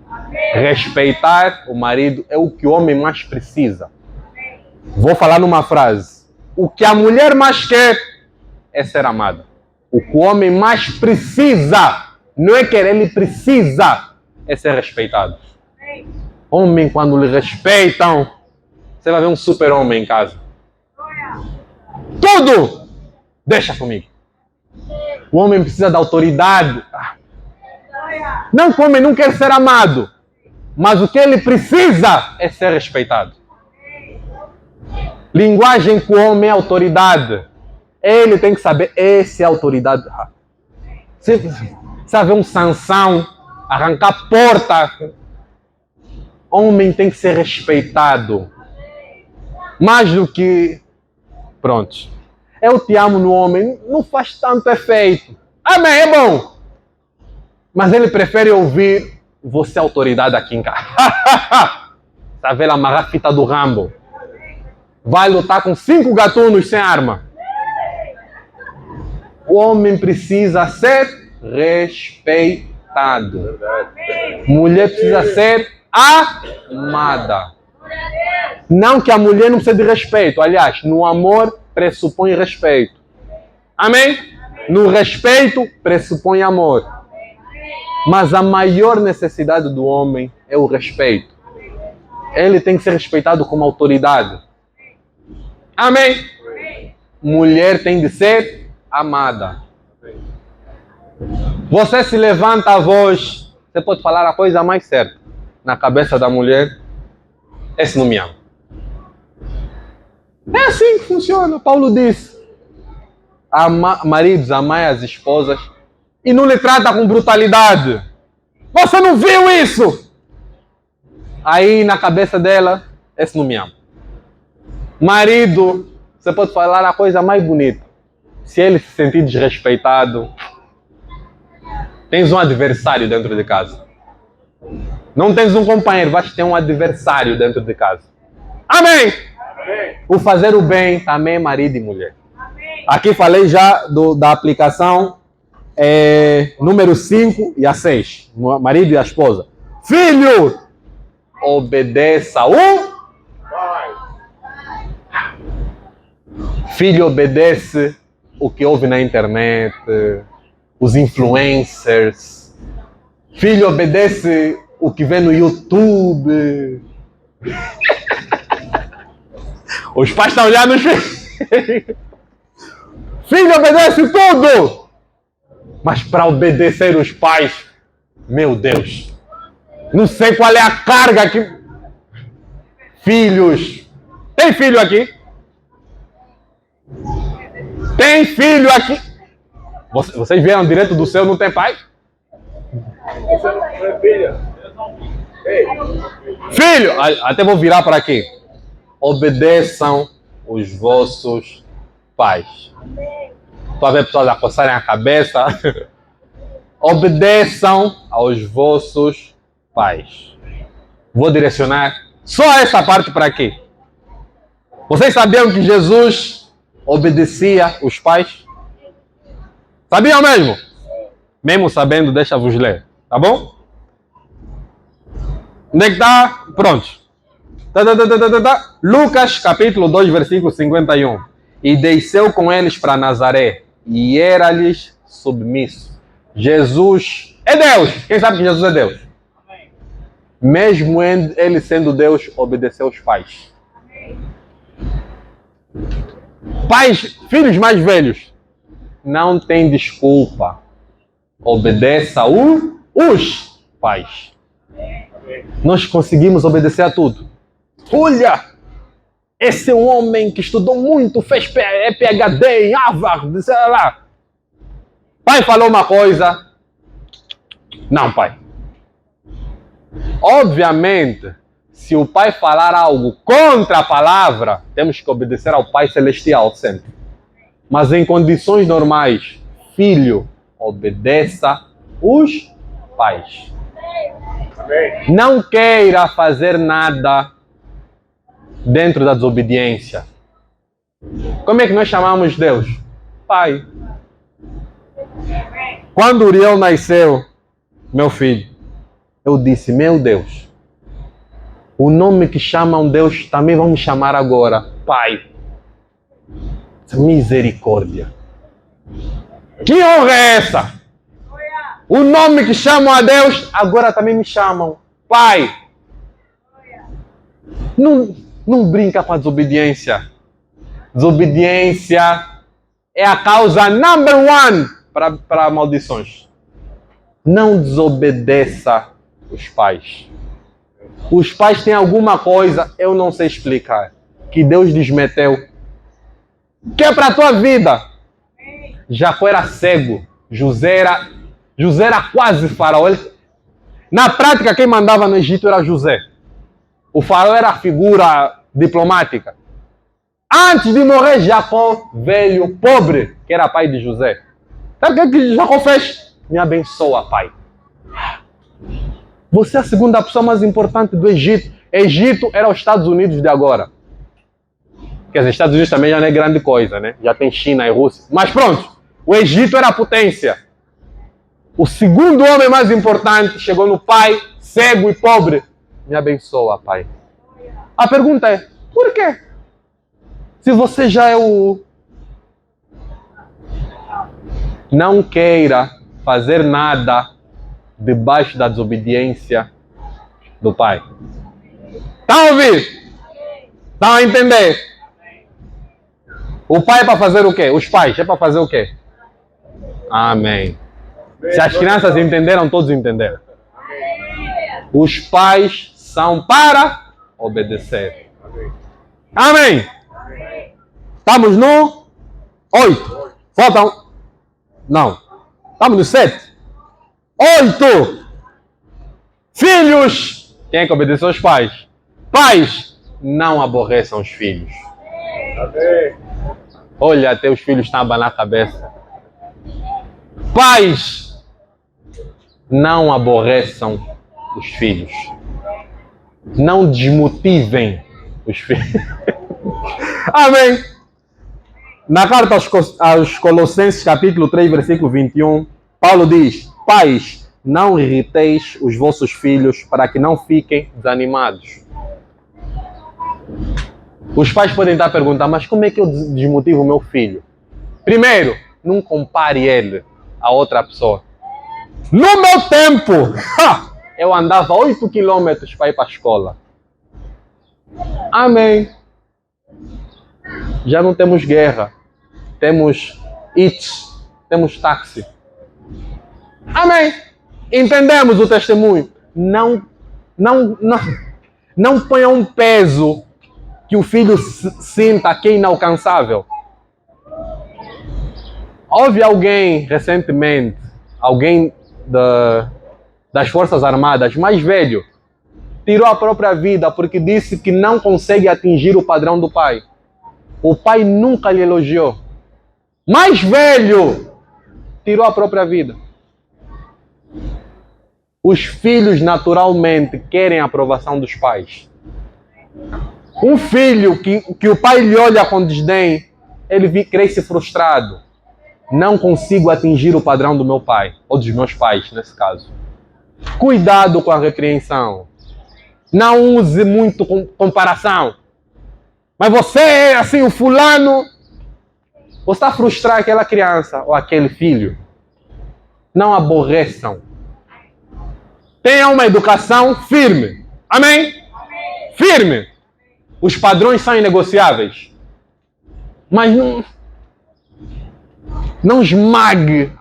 Respeitar o marido é o que o homem mais precisa. Vou falar numa frase. O que a mulher mais quer é ser amada. O que o homem mais precisa, não é querer, ele precisa, é ser respeitado. Homem, quando lhe respeitam, você vai ver um super-homem em casa. Tudo! Deixa comigo. O homem precisa da autoridade. Não que o homem não quer ser amado, mas o que ele precisa é ser respeitado. Linguagem com o homem é autoridade. Ele tem que saber, essa é a autoridade. Você sabe um Sansão arrancar a porta. Homem tem que ser respeitado. Mais do que... Pronto. Eu te amo no homem, não faz tanto efeito. Amém, é bom. Mas ele prefere ouvir, você é autoridade aqui em casa. Está vendo amarrar a fita do Rambo? Vai lutar com 5 gatunos sem arma. O homem precisa ser respeitado. Mulher precisa ser amada. Não que a mulher não precise de respeito. Aliás, no amor pressupõe respeito. Amém? No respeito pressupõe amor. Mas a maior necessidade do homem é o respeito. Ele tem que ser respeitado como autoridade. Amém? Mulher tem de ser amada. Você se levanta a voz, você pode falar a coisa mais certa. Na cabeça da mulher, esse não me ama. É assim que funciona. Paulo diz, maridos, amai as esposas e não lhe trata com brutalidade. Você não viu isso? Aí na cabeça dela, esse não me ama. Marido, você pode falar a coisa mais bonita. Se ele se sentir desrespeitado, tens um adversário dentro de casa. Não tens um companheiro, vais ter um adversário dentro de casa. Amém? Amém. O fazer o bem também é marido e mulher. Amém. Aqui falei já da aplicação número 5 e a 6. Marido e a esposa. Filho, obedeça o pai. Filho, obedece o que ouve na internet, os influencers. Filho, obedece o que vê no YouTube. Os pais estão olhando os filhos. Filho obedece tudo. Mas para obedecer os pais, meu Deus, não sei qual é a carga que... Filhos. Tem filho aqui? Tem filho aqui? Vocês vieram direto do céu, não tem pai? Você não é filha? Ei, Filho, até vou virar para aqui. Obedeçam os vossos pais. Estou a ver pessoas a coçarem a cabeça. Obedeçam aos vossos pais. Vou direcionar só essa parte para aqui. Vocês sabiam que Jesus obedecia os pais? Sabiam mesmo? Mesmo sabendo, deixa-vos ler. Tá bom? Onde é que está? Pronto. Lucas capítulo 2, versículo 51. E desceu com eles para Nazaré, e era-lhes submisso. Jesus é Deus. Quem sabe que Jesus é Deus? Amém. Mesmo ele sendo Deus, obedeceu aos pais. Amém. Pais, filhos mais velhos, não tem desculpa. Obedeça os pais. Nós conseguimos obedecer a tudo. Olha, esse é um homem que estudou muito, fez PhD em Harvard, sei lá. Pai falou uma coisa. Não, pai. Obviamente, se o pai falar algo contra a palavra, temos que obedecer ao Pai Celestial sempre. Mas em condições normais, filho, obedeça os pais. amém. Não queira fazer nada dentro da desobediência. Como é que nós chamamos Deus? Pai. Quando Uriel nasceu, meu filho, eu disse, meu Deus, o nome que chamam Deus também vão me chamar agora, Pai. Misericórdia. Que honra é essa? O nome que chamam a Deus, agora também me chamam Pai. Não brinca com a desobediência. Desobediência é a causa number one para maldições. Não desobedeça os pais. Os pais têm alguma coisa, eu não sei explicar, que Deus lhes meteu, que é para a tua vida. Jacó era cego, José era quase faraó. Na prática, quem mandava no Egito era José. O faraó era a figura diplomática. Antes de morrer, Jacó, velho, pobre, que era pai de José. Sabe o que Jacó fez? Me abençoa, pai. Você é a segunda pessoa mais importante do Egito. Egito era os Estados Unidos de agora. Quer dizer, Estados Unidos também já não é grande coisa, né? Já tem China e Rússia. Mas pronto, o Egito era a potência. O segundo homem mais importante chegou no pai, cego e pobre. Me abençoa, pai. A pergunta é, por quê? Se você já é o... Não queira fazer nada debaixo da desobediência do pai. Estão a ouvir? Estão a entender? O pai é para fazer o quê? Os pais é para fazer o quê? Amém. Se as crianças entenderam, todos entenderam. Os pais são para obedecer. Amém. Estamos no 8. Faltam. Não. Estamos no 7. 8. Filhos. Quem é que obedeceu aos pais? Pais, não aborreçam os filhos. Olha, até os filhos estão a abanar a cabeça. Pais, não aborreçam os filhos. Não desmotivem os filhos. Amém. Na carta aos Colossenses, capítulo 3, versículo 21, Paulo diz, pais, não irriteis os vossos filhos para que não fiquem desanimados. Os pais podem estar a perguntar, mas como é que eu desmotivo o meu filho? Primeiro, não compare ele a outra pessoa. No meu tempo, eu andava 8 quilômetros para ir para a escola. Amém. Já não temos guerra. Temos Eats. Temos táxi. Amém. Entendemos o testemunho. Não ponha um peso que o filho sinta que é inalcançável. Houve alguém recentemente, alguém das Forças Armadas, mais velho, tirou a própria vida porque disse que não consegue atingir o padrão do pai. O pai nunca lhe elogiou. Mais velho, tirou a própria vida. Os filhos naturalmente querem a aprovação dos pais. Um filho que o pai lhe olha com desdém, ele cresce frustrado. Não consigo atingir o padrão do meu pai, ou dos meus pais, nesse caso. Cuidado com a repreensão. Não use muito comparação. Mas você é assim, o fulano. Você está a frustrar aquela criança ou aquele filho. Não aborreçam. Tenha uma educação firme. Amém? Firme. Os padrões são inegociáveis. Mas não esmague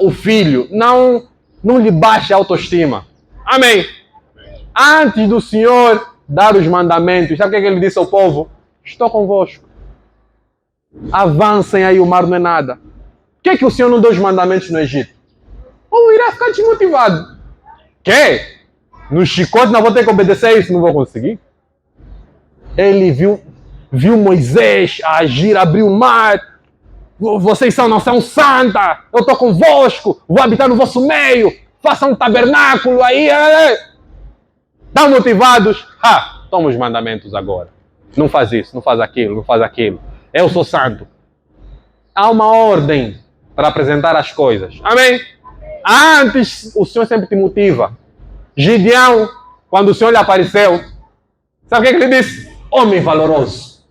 o filho. Não lhe baixe a autoestima. Amém? Antes do Senhor dar os mandamentos, sabe o que ele disse ao povo? Estou convosco. Avancem aí, o mar não é nada. Por que o Senhor não deu os mandamentos no Egito? Ou irá ficar desmotivado. Que? No chicote não vou ter que obedecer isso, não vou conseguir. Ele viu Moisés agir, abrir o mar. Vocês são nação santa. Eu estou convosco. Vou habitar no vosso meio. Façam um tabernáculo aí. Estão motivados? Toma os mandamentos agora. Não faz isso, não faz aquilo, não faz aquilo. Eu sou santo. Há uma ordem para apresentar as coisas. Amém? Antes, o Senhor sempre te motiva. Gideão, quando o Senhor lhe apareceu, sabe o que ele disse? Homem valoroso.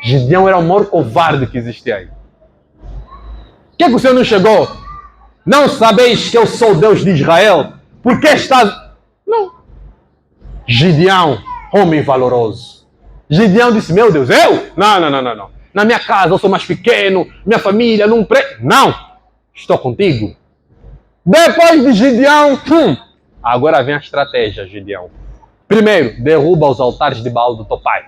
Gideão era o maior covarde que existia aí. Por que o Senhor não chegou? Não sabeis que eu sou o Deus de Israel? Por que estás... Não. Gideão, homem valoroso. Gideão disse, meu Deus, eu? Não. Na minha casa eu sou mais pequeno, minha família não... Não, estou contigo. Depois de Gideão, agora vem a estratégia, Gideão. Primeiro, derruba os altares de Baal do teu pai.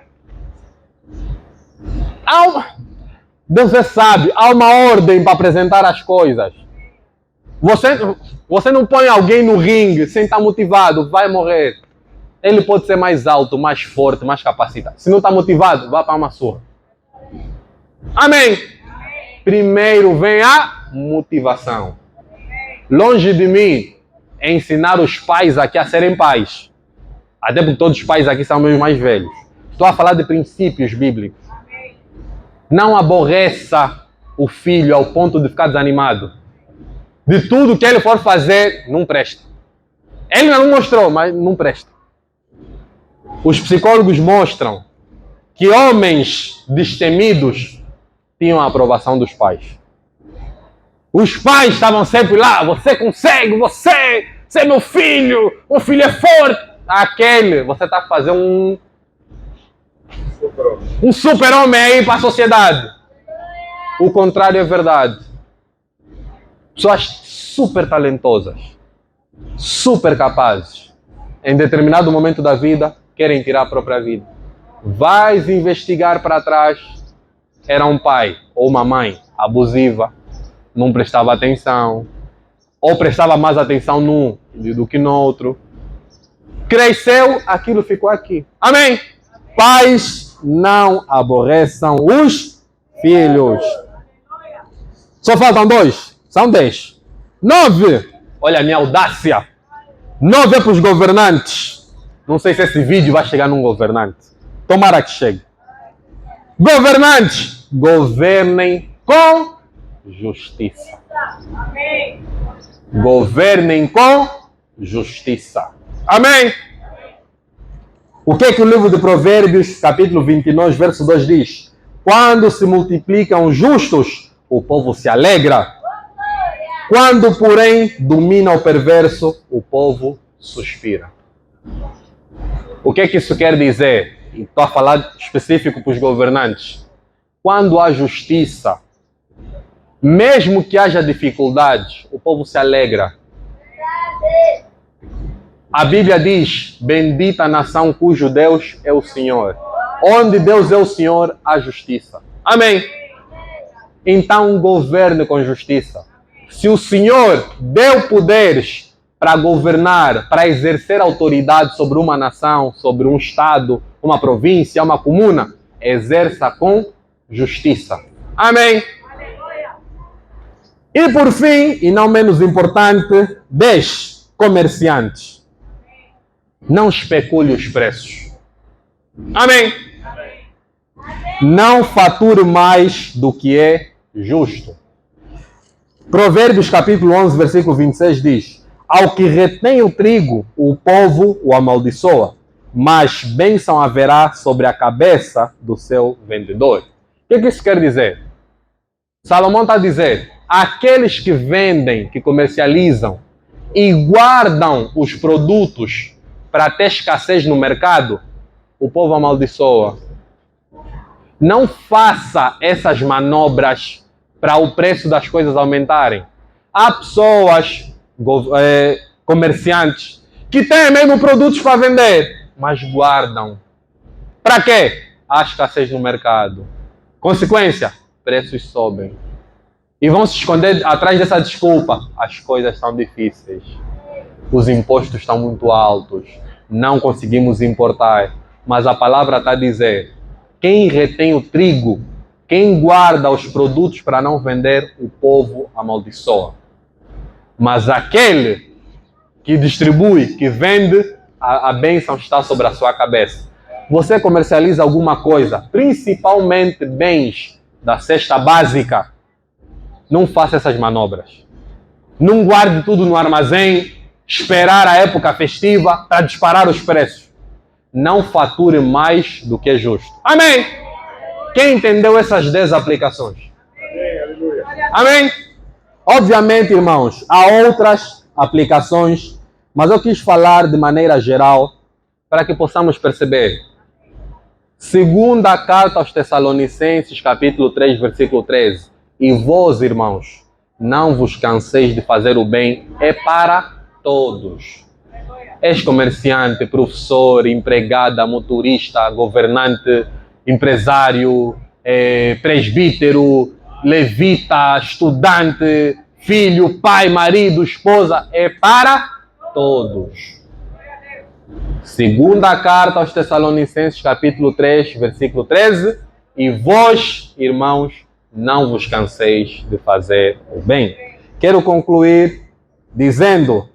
Deus é sábio, há uma ordem para apresentar as coisas. Você não põe alguém no ringue sem estar motivado, vai morrer. Ele pode ser mais alto, mais forte, mais capacitado. Se não está motivado, vá para uma surra. Amém? Primeiro vem a motivação. Longe de mim ensinar os pais aqui a serem pais. Até porque todos os pais aqui são meus mais velhos. Estou a falar de princípios bíblicos. Não aborreça o filho ao ponto de ficar desanimado. De tudo que ele for fazer, não presta. Ele não mostrou, mas não presta. Os psicólogos mostram que homens destemidos tinham a aprovação dos pais. Os pais estavam sempre lá, você consegue, você é meu filho é forte. Aquele, você está fazendo um super-homem aí para a sociedade. O contrário é verdade. Pessoas super talentosas, super capazes, em determinado momento da vida, querem tirar a própria vida. Vais investigar para trás, era um pai ou uma mãe abusiva, não prestava atenção, ou prestava mais atenção num do que no outro. Cresceu, aquilo ficou aqui. Amém? Pais não aborreçam os filhos. Só faltam 2. São 10. 9. Olha a minha audácia. 9 é para os governantes. Não sei se esse vídeo vai chegar num governante. Tomara que chegue. Governantes, governem com justiça. Governem com justiça. Amém? O que o livro de Provérbios, capítulo 29, verso 2 diz? Quando se multiplicam os justos, o povo se alegra. Quando, porém, domina o perverso, o povo suspira. O que é que isso quer dizer? Estou a falar específico para os governantes. Quando há justiça, mesmo que haja dificuldades, o povo se alegra. A Bíblia diz, bendita a nação cujo Deus é o Senhor. Onde Deus é o Senhor, há justiça. Amém? Então governe com justiça. Se o Senhor deu poderes para governar, para exercer autoridade sobre uma nação, sobre um estado, uma província, uma comuna, exerça com justiça. Amém? E por fim, e não menos importante, 10 comerciantes. Não especule os preços. Amém? Não fature mais do que é justo. Provérbios capítulo 11, versículo 26 diz: ao que retém o trigo, o povo o amaldiçoa, mas bênção haverá sobre a cabeça do seu vendedor. O que isso quer dizer? Salomão está a dizer, aqueles que vendem, que comercializam e guardam os produtos para ter escassez no mercado, o povo amaldiçoa. Não faça essas manobras para o preço das coisas aumentarem. Há pessoas, comerciantes, que têm mesmo produtos para vender, mas guardam. Para quê? Há escassez no mercado. Consequência, preços sobem. E vão se esconder atrás dessa desculpa. As coisas são difíceis. Os impostos estão muito altos. Não conseguimos importar. Mas a palavra está a dizer, quem retém o trigo, quem guarda os produtos para não vender, o povo amaldiçoa. Mas aquele que distribui, que vende, a bênção está sobre a sua cabeça. Você comercializa alguma coisa, principalmente bens da cesta básica, não faça essas manobras. Não guarde tudo no armazém, esperar a época festiva para disparar os preços. Não fature mais do que é justo. Amém? Quem entendeu essas 10 aplicações? Amém, aleluia. Amém? Obviamente, irmãos, há outras aplicações, mas eu quis falar de maneira geral para que possamos perceber. Segunda carta aos Tessalonicenses, capítulo 3, versículo 13. E vós, irmãos, não vos canseis de fazer o bem, é para todos. És comerciante, professor, empregada, motorista, governante, empresário, presbítero, levita, estudante, filho, pai, marido, esposa, é para todos. Segunda carta aos Tessalonicenses, capítulo 3, versículo 13. E vós, irmãos, não vos canseis de fazer o bem. Quero concluir dizendo...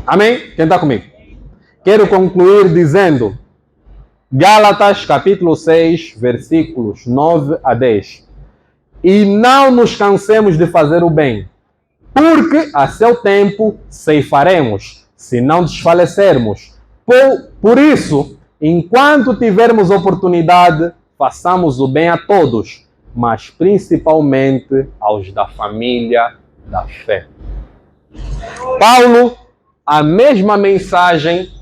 Amém? Quem está comigo? Quero concluir dizendo... Gálatas, capítulo 6, versículos 9 a 10. E não nos cansemos de fazer o bem, porque a seu tempo ceifaremos, se não desfalecermos. Por isso, enquanto tivermos oportunidade, façamos o bem a todos, mas principalmente aos da família da fé. Paulo, a mesma mensagem,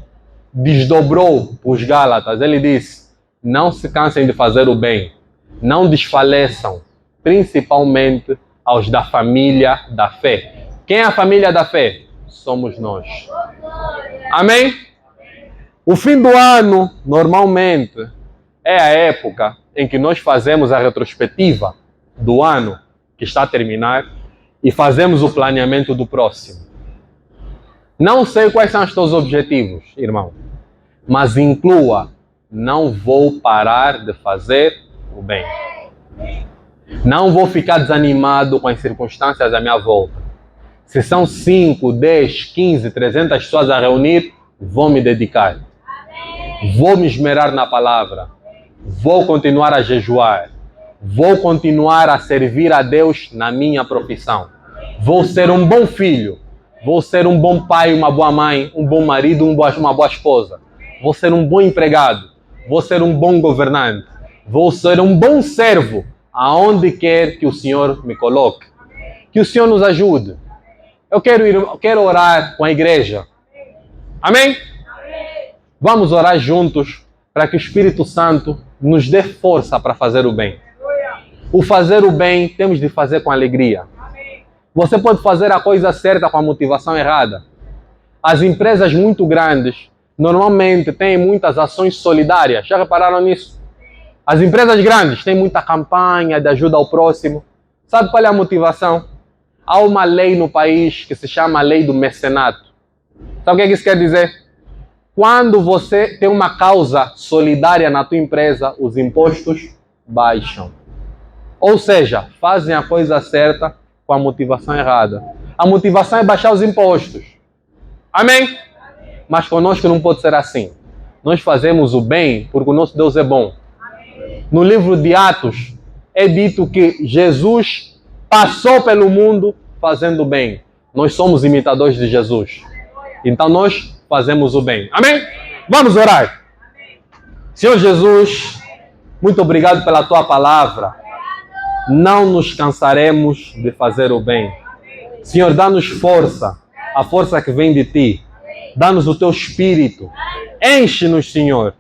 desdobrou os Gálatas. Ele disse, não se cansem de fazer o bem, não desfaleçam, principalmente aos da família da fé. Quem é a família da fé? Somos nós. Amém? O fim do ano, normalmente, é a época em que nós fazemos a retrospectiva do ano que está a terminar e fazemos o planeamento do próximo. Não sei quais são os teus objetivos, irmão, mas inclua, não vou parar de fazer o bem. Não vou ficar desanimado com as circunstâncias à minha volta. Se são 5, 10, 15, 300 pessoas a reunir, vou me dedicar. Vou me esmerar na palavra. Vou continuar a jejuar. Vou continuar a servir a Deus na minha profissão. Vou ser um bom filho. Vou ser um bom pai, uma boa mãe, um bom marido, uma boa esposa. Vou ser um bom empregado. Vou ser um bom governante. Vou ser um bom servo aonde quer que o Senhor me coloque. Que o Senhor nos ajude. Eu quero orar com a igreja. Amém? Vamos orar juntos para que o Espírito Santo nos dê força para fazer o bem. O fazer o bem temos de fazer com alegria. Você pode fazer a coisa certa com a motivação errada. As empresas muito grandes normalmente têm muitas ações solidárias. Já repararam nisso? As empresas grandes têm muita campanha de ajuda ao próximo. Sabe qual é a motivação? Há uma lei no país que se chama a lei do mecenato. Sabe o que isso quer dizer? Quando você tem uma causa solidária na tua empresa, os impostos baixam. Ou seja, fazem a coisa certa com a motivação errada. A motivação é baixar os impostos. Amém? Mas conosco não pode ser assim. Nós fazemos o bem porque o nosso Deus é bom. No livro de Atos é dito que Jesus passou pelo mundo fazendo o bem. Nós somos imitadores de Jesus. Então nós fazemos o bem. Amém? Vamos orar. Senhor Jesus, muito obrigado pela tua palavra. Não nos cansaremos de fazer o bem. Senhor, dá-nos força, a força que vem de ti. Dá-nos o teu espírito. Enche-nos, Senhor.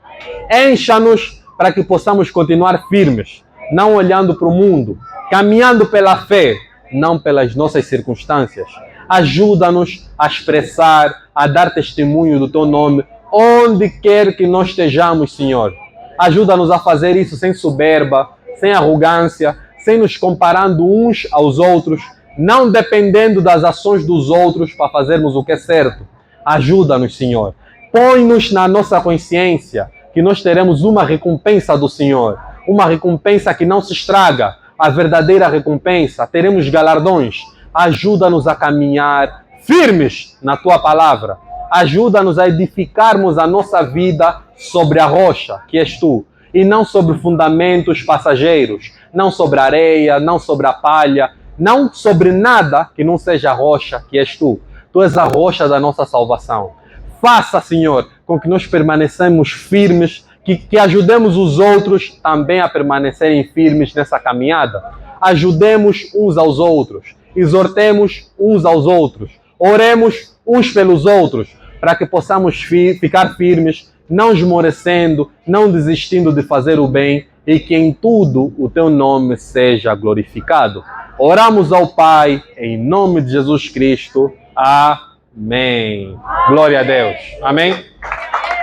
Encha-nos para que possamos continuar firmes, não olhando para o mundo, caminhando pela fé, não pelas nossas circunstâncias. Ajuda-nos a expressar, a dar testemunho do teu nome, onde quer que nós estejamos, Senhor. Ajuda-nos a fazer isso sem soberba, sem arrogância, sem nos comparando uns aos outros, não dependendo das ações dos outros para fazermos o que é certo. Ajuda-nos, Senhor. Põe-nos na nossa consciência que nós teremos uma recompensa do Senhor, uma recompensa que não se estraga, a verdadeira recompensa, teremos galardões. Ajuda-nos a caminhar firmes na tua palavra. Ajuda-nos a edificarmos a nossa vida sobre a rocha, que és tu, e não sobre fundamentos passageiros, não sobre a areia, não sobre a palha, não sobre nada que não seja a rocha, que és tu. Tu és a rocha da nossa salvação. Faça, Senhor, com que nós permaneçamos firmes, que ajudemos os outros também a permanecerem firmes nessa caminhada. Ajudemos uns aos outros, exortemos uns aos outros, oremos uns pelos outros, para que possamos ficar firmes, não esmorecendo, não desistindo de fazer o bem e que em tudo o teu nome seja glorificado. Oramos ao Pai, em nome de Jesus Cristo. Amém. Glória a Deus. Amém.